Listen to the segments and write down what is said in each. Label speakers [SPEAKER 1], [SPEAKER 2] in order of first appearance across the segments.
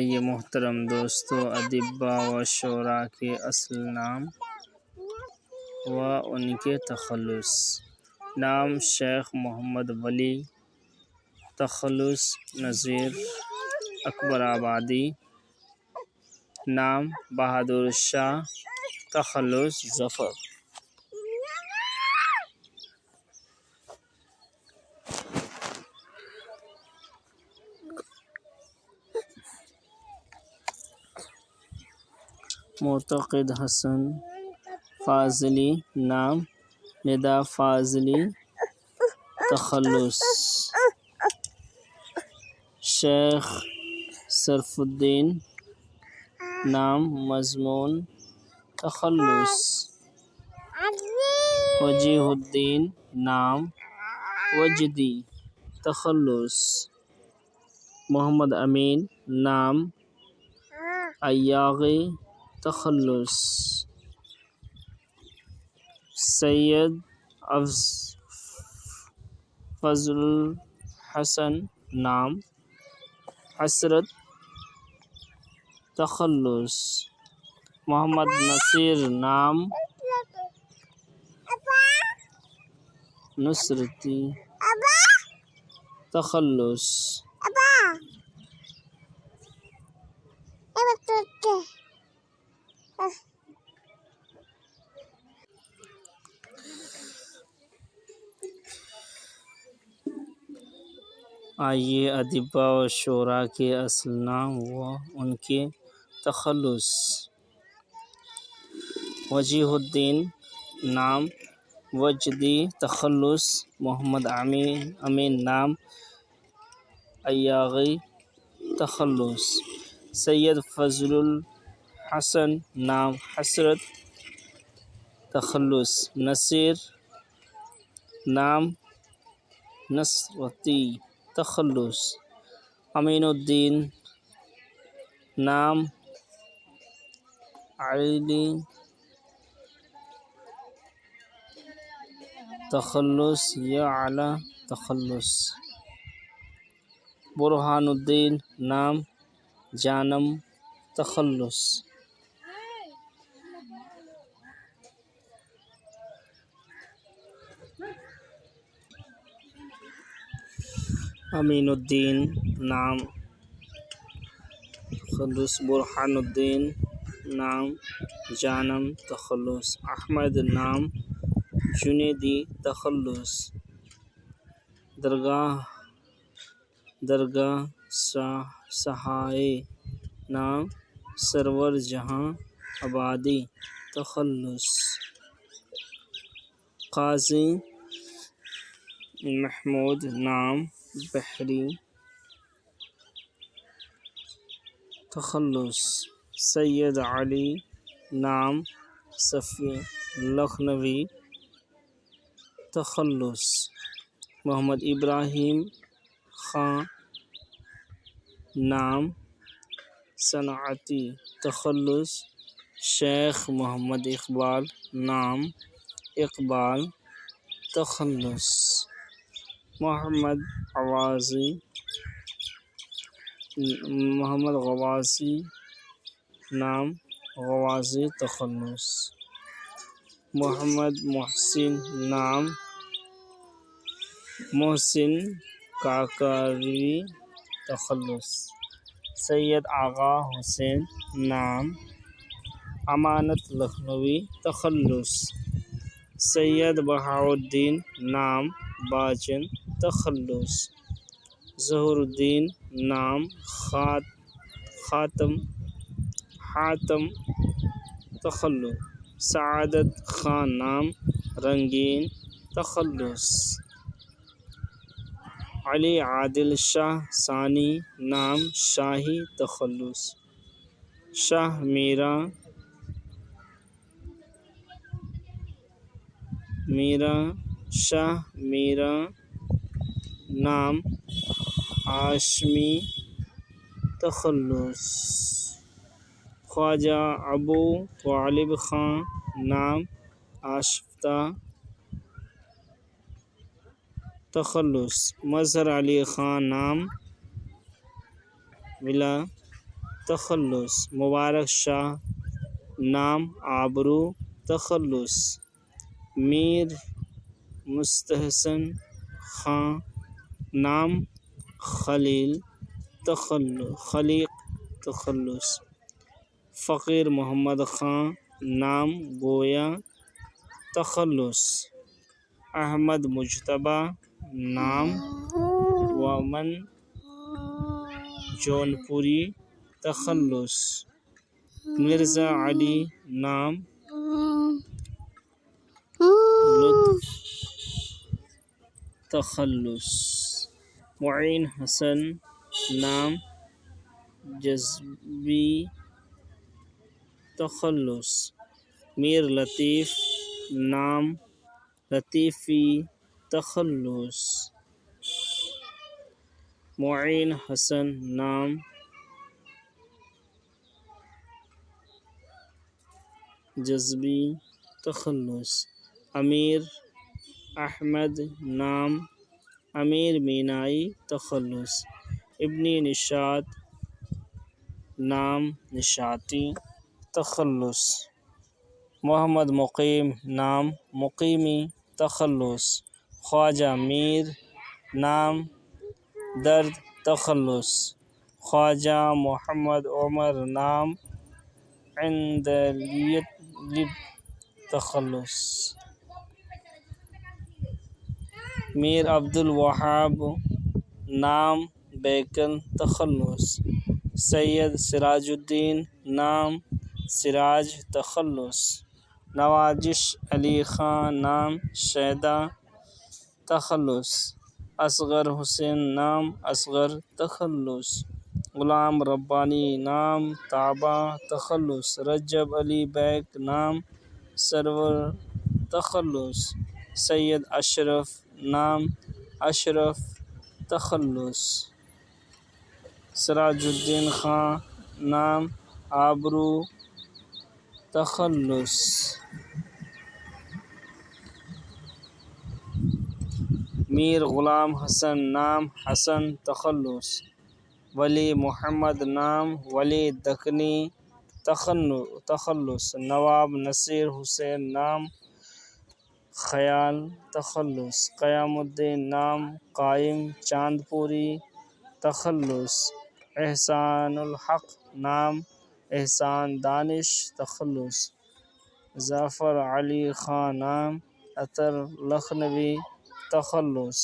[SPEAKER 1] آئیے محترم دوستو، ادبا و شعراء کے اصل نام و ان کے تخلص۔ نام شیخ محمد ولی، تخلص نذیر اکبر آبادی۔ نام بہادر شاہ، تخلص ظفر۔ معتقد حسن فاضلی، نام ندا فاضلی، تخلص شیخ شرف الدین، نام مضمون، تخلص وجیہ الدین، نام وجدی، تخلص محمد امین، نام ایاغی، تخلص سید فضل الحسن، نام حسرت، تخلص محمد نصیر، نام نصرتی، تخلص آئیے ادبا و شعراء کے اصل نام و ان کے تخلص۔ وجیہ الدین، نام وجدی، تخلص محمد امین، نام ایاغی، تخلص سید فضل الحسن، نام حسرت، تخلص نصیر، نام نصرتی، تخلص امین الدین، نام علی، تخلص یعلا، تخلص برہان الدین، نام جانم، تخلص امین الدین، نام تخلص برہان الدین، نام جانم، تخلص احمد، نام جنیدی، تخلص درگاہ سہائے، نام سرور جہاں آبادی، تخلص قاضی محمود، نام بحری، تخلص سید علی، نام صفی لکھنوی، تخلص محمد ابراہیم خان، نام صنعتی، تخلص شیخ محمد اقبال، نام اقبال، تخلص محمد غوازی، نام غوازی، تخلص محمد محسن، نام محسن کاکاروی، تخلص سید آغا حسین، نام امانت لکھنوی، تخلص سید بہاؤالدین، نام باجن، تخلص ظہور الدین، نام حاتم، تخلص سعادت خان، نام رنگین، تخلص علی عادل شاہ ثانی، نام شاہی، تخلص شاہ میرا، نام ہاشمی، تخلص خواجہ ابو طالب خان، نام آشفتہ، تخلص مظہر علی خان، نام ولا تخلص مبارک شاہ نام آبرو تخلص میر مستحسن خان نام خلیل خلیق تخلص فقیر محمد خان نام گویا تخلص احمد مجتبی نام ومن جونپوری تخلص مرزا علی نام لطف تخلص معین حسن نام جذبی تخلص میر لطیف نام لطیفی تخلص معین حسن نام جذبی تخلص امیر احمد نام امیر مینائی تخلص ابنی نشاط نام نشاطی تخلص محمد مقیم نام مقیمی تخلص خواجہ میر نام درد تخلص خواجہ محمد عمر نام عندلیب تخلص میر عبدالوہاب نام بیکل تخلص سید سراج الدین نام سراج تخلص نواجش علی خان نام شیدا تخلص اصغر حسین نام اصغر تخلص غلام ربانی نام طابہ تخلص رجب علی بیگ نام سرور تخلص سید اشرف نام اشرف تخلص سراج الدین خان نام آبرو تخلص میر غلام حسن نام حسن تخلص ولی محمد نام ولی دکنی تخلص نواب نصیر حسین نام خیال تخلص قیام الدین نام قائم چاندپوری تخلص احسان الحق نام احسان دانش تخلص ظفر علی خان نام عطر لکھنوی تخلص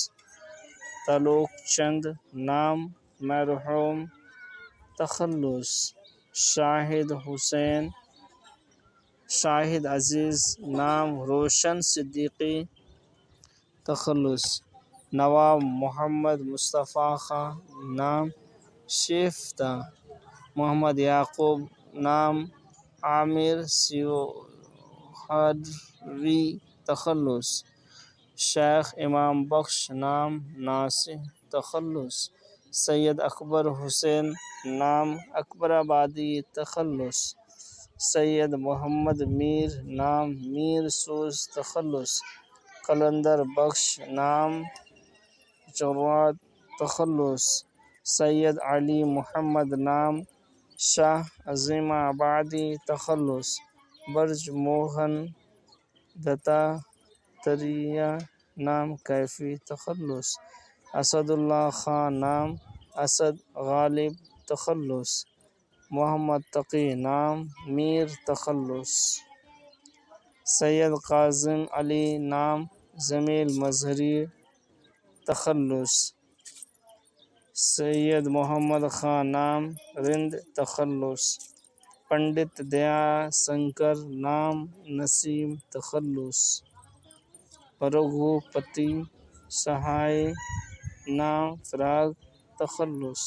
[SPEAKER 1] تعلق چند نام مرحوم تخلص شاہد عزیز نام روشن صدیقی تخلص نواب محمد مصطفیٰ خان نام شیفتہ محمد یعقوب نام عامر سیوہروی تخلص شیخ امام بخش نام ناصح تخلص سید اکبر حسین نام اکبر آبادی تخلص سید محمد میر نام میر سوز تخلص قلندر بخش نام جواد تخلص سید علی محمد نام شاہ عظیم آبادی تخلص برج موہن دتاتریہ نام کیفی تخلص اسد اللہ خان نام اسد غالب تخلص محمد تقی نام میر تخلص سید قاسم علی نام جمیل مظہری تخلص سید محمد خان نام رند تخلص پنڈت دیا شنکر نام نسیم تخلص رگھوپتی سہائے نام فراغ تخلص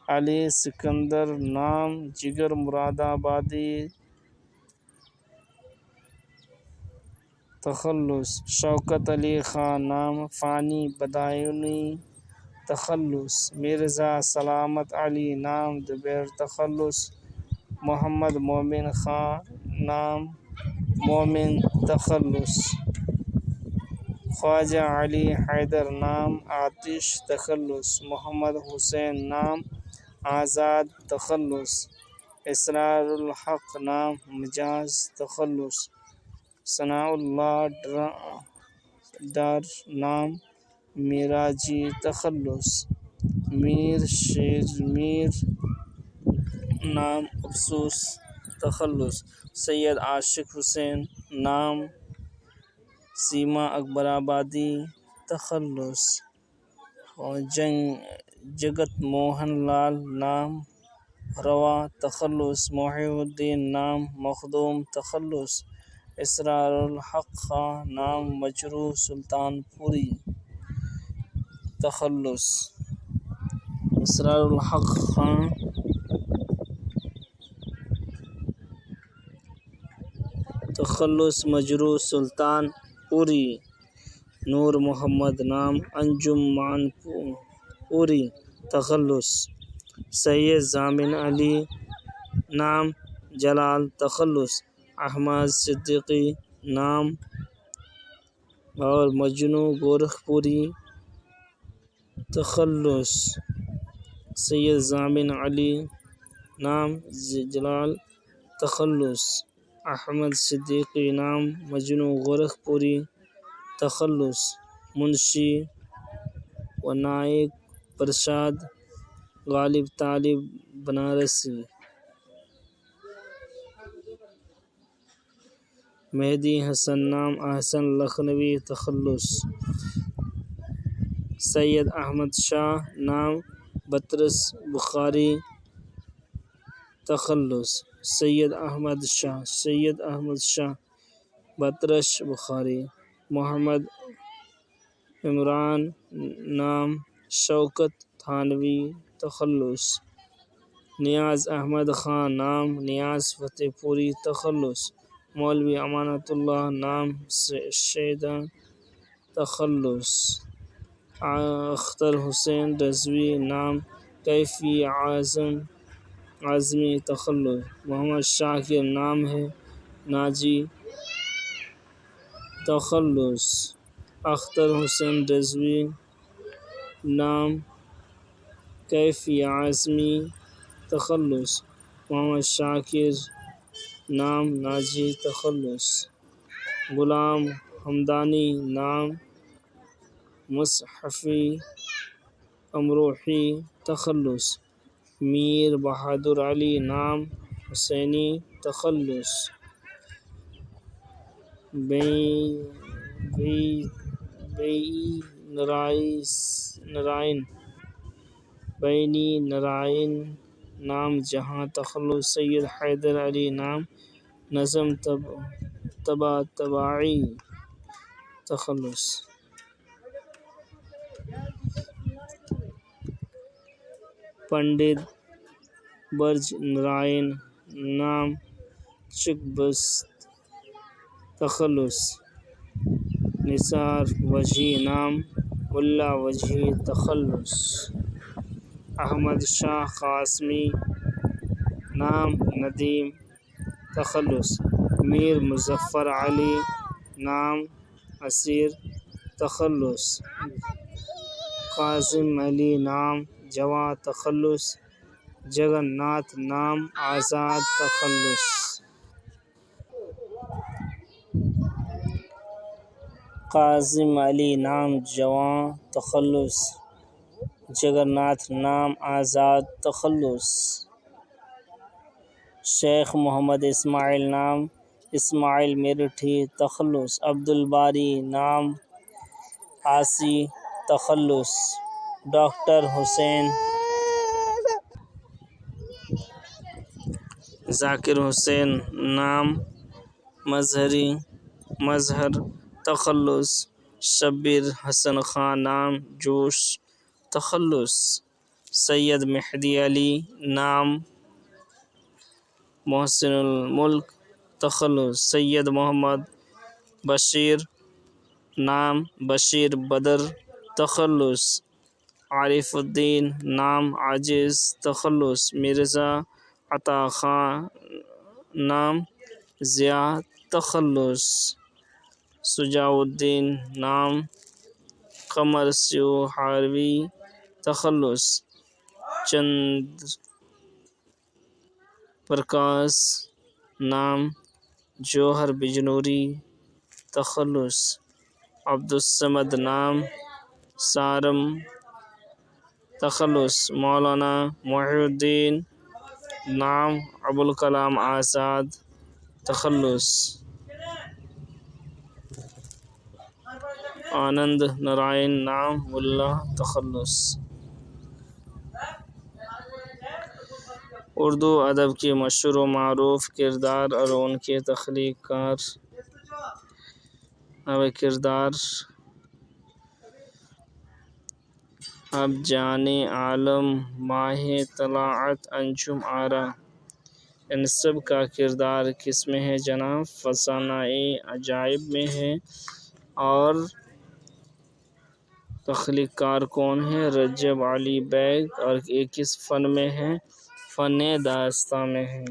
[SPEAKER 1] علی سکندر نام جگر مراد آبادی تخلص شوکت علی خان نام فانی بدایونی تخلص مرزا سلامت علی نام دبیر تخلص محمد مومن خان نام مومن تخلص خواجہ علی حیدر نام آتش تخلص محمد حسین نام آزاد تخلص اسرار الحق نام مجاز تخلص ثناء اللہ ڈر نام معراجی تخلص میر شیر میر نام افسوس تخلص سید عاشق حسین نام سیما اکبر آبادی تخلص اور جگت موہن لال نام روا تخلص محی الدین نام مخدوم تخلص اسرار الحق خان نام مجروح سلطان پوری تخلص اسرار الحق خان تخلص مجروح سلطان پوری نور محمد نام انجم مان پوری تخلص سید ضامن علی نام جلال تخلص احمد صدیقی نام اور مجنو گورکھپوری تخلص سید ضامن علی نام جلال تخلص احمد صدیقی نام مجنو گورکھپوری تخلص منشی ونائک پرساد غالب طالب بنارسی مہدی حسن نام احسن لکھنوی تخلص سید احمد شاہ نام بطرس بخاری تخلص سید احمد شاہ بطرس بخاری محمد عمران نام شوکت تھانوی تخلص نیاز احمد خان نام نیاز فتح پوری تخلص مولوی امانت اللہ نام شیدا تخلص اختر حسین رضوی نام کیفی اعظمی تخلص محمد شاکر نام ہے ناجی تخلص اختر حسین رضوی نام کیفی اعظمی تخلص محمد شاکر نام ناجی تخلص غلام حمدانی نام مصحفی امروحی تخلص میر بہادر علی نام حسینی تخلص بینی نرائن نام جہاں تخلص سید حیدر علی نام نظم طباطبائی تخلص پنڈت برج نرائن نام چکبست تخلص نثار وجہی نام ملا وجہی تخلص احمد شاہ قاسمی نام ندیم تخلص میر مظفر علی نام اسیر تخلص قاسم علی نام جواں تخلص جگن ناتھ نام آزاد تخلص قاسم علی نام جواں تخلص جگن ناتھ نام آزاد تخلص شیخ محمد اسماعیل نام اسماعیل میرٹھی تخلص عبدالباری نام عاصی تخلص ڈاکٹر حسین ذاکر حسین نام مظہر تخلص شبیر حسن خان نام جوش تخلص سید مہدی علی نام محسن الملک تخلص سید محمد بشیر نام بشیر بدر تخلص عارف الدین نام عاجز تخلص مرزا عطا خان نام ضیاء تخلص شجاع الدین نام قمر سیو ہاروی تخلص چندر پرکاش نام جوہر بجنوری تخلص عبدالصمد نام سارم تخلص مولانا محی الدین نام ابوالکلام آزاد تخلص آنند نارائن نام ملا تخلص اردو ادب کے مشہور و معروف کردار اور ان کے تخلیق کار کردار اب جانے عالم ماہ طلعت انجم آرا ان سب کا کردار کس میں ہے جناب؟ فسانہ عجائب میں ہے۔ اور تخلیق کار کون ہے؟ رجب علی بیگ۔ اور یہ کس فن میں ہے؟ فن داستاں میں ہے۔